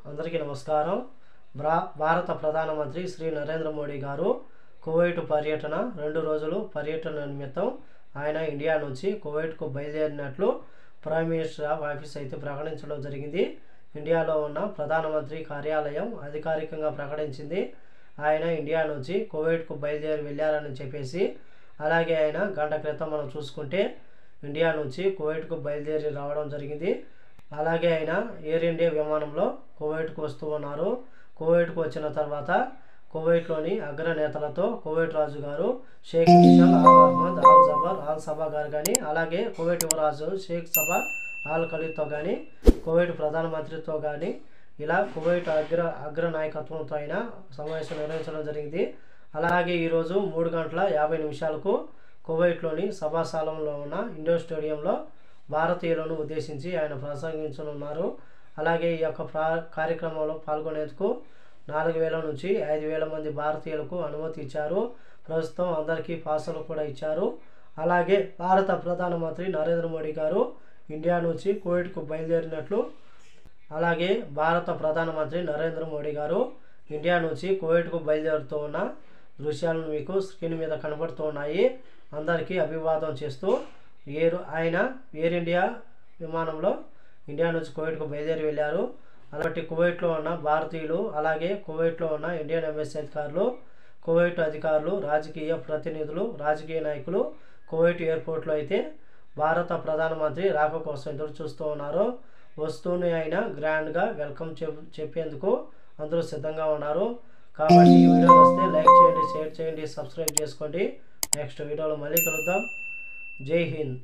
అందరికీ నమస్కారం. భారత ప్రధానమంత్రి శ్రీ నరేంద్ర మోడీ గారు కువైట్ పర్యటన 2 రోజులు పర్యటన నిమిత్తం ఆయన ఇండియా నుంచి కువైట్కు బయలుదేరినట్లు ప్రైమ్ మినిస్టర్ ఆఫీస్ అయితే ప్రకటించడం జరిగింది. ఇండియాలో ఉన్న ప్రధానమంత్రి కార్యాలయం అధికారికంగా ప్రకటించింది. ఆయన ఇండియా నుంచి కువైట్కు బయలుదేరి వెళ్ళారని చెప్పేసి. అలాగే ఆయన గంట క్రితం మనం చూసుకుంటే ఇండియా నుంచి కువైట్కు బయలుదేరి రావడం జరిగింది. అలాగే ఆయన ఎయిర్ ఇండియా విమానంలో కువైట్కు వస్తూ ఉన్నారు. కువైట్కు వచ్చిన తర్వాత కువైట్లోని అగ్రనేతలతో కువైట్ రాజు గారు Sheikh Mishal Al Ahmad Al Jaber Al Sabah గారు కానీ, అలాగే కువైట్ యువరాజు షేక్ సబా అల్ ఖలీద్తో కానీ, కువైట్ ప్రధానమంత్రితో కానీ ఇలా కువైట్ అగ్ర నాయకత్వంతో అయినా సమావేశం నిర్వహించడం జరిగింది. అలాగే ఈరోజు 3:50 కువైట్లోని సభాస్థలంలో ఉన్న ఇండోర్ స్టేడియంలో భారతీయులను ఉద్దేశించి ఆయన ప్రసంగించనున్నారు. అలాగే ఈ యొక్క కార్యక్రమంలో పాల్గొనేందుకు 4,000 నుంచి 5,000 మంది భారతీయులకు అనుమతి ఇచ్చారు. ప్రస్తుతం అందరికీ పాసులు కూడా ఇచ్చారు. అలాగే భారత ప్రధానమంత్రి నరేంద్ర మోడీ గారు ఇండియా నుంచి కువైట్కు బయలుదేరినట్లు, అలాగే భారత ప్రధానమంత్రి నరేంద్ర మోడీ గారు ఇండియా నుంచి కువైట్కు బయలుదేరుతూ ఉన్న దృశ్యాలను మీకు స్క్రీన్ మీద కనబడుతూ ఉన్నాయి. అందరికీ అభివాదం చేస్తూ ఆయన ఎయిర్ ఇండియా విమానంలో ఇండియా నుంచి కువైట్కు బయలుదేరి వెళ్ళారు. అలాంటి కువైట్లో ఉన్న భారతీయులు, అలాగే కువైట్లో ఉన్న ఇండియన్ ఎంబసీ అధికారులు, కువైట్ అధికారులు, రాజకీయ ప్రతినిధులు, రాజకీయ నాయకులు కువైట్ ఎయిర్పోర్ట్లో అయితే భారత ప్రధానమంత్రి రాక కోసం ఎదురు చూస్తూ ఉన్నారు. వస్తూనే ఆయన గ్రాండ్గా వెల్కమ్ చెప్పేందుకు అందరూ సిద్ధంగా ఉన్నారు. కాబట్టి ఈ వీడియో వస్తే లైక్ చేయండి, షేర్ చేయండి, సబ్స్క్రైబ్ చేసుకోండి. నెక్స్ట్ వీడియోలో మళ్ళీ కలుద్దాం. జై హింద్.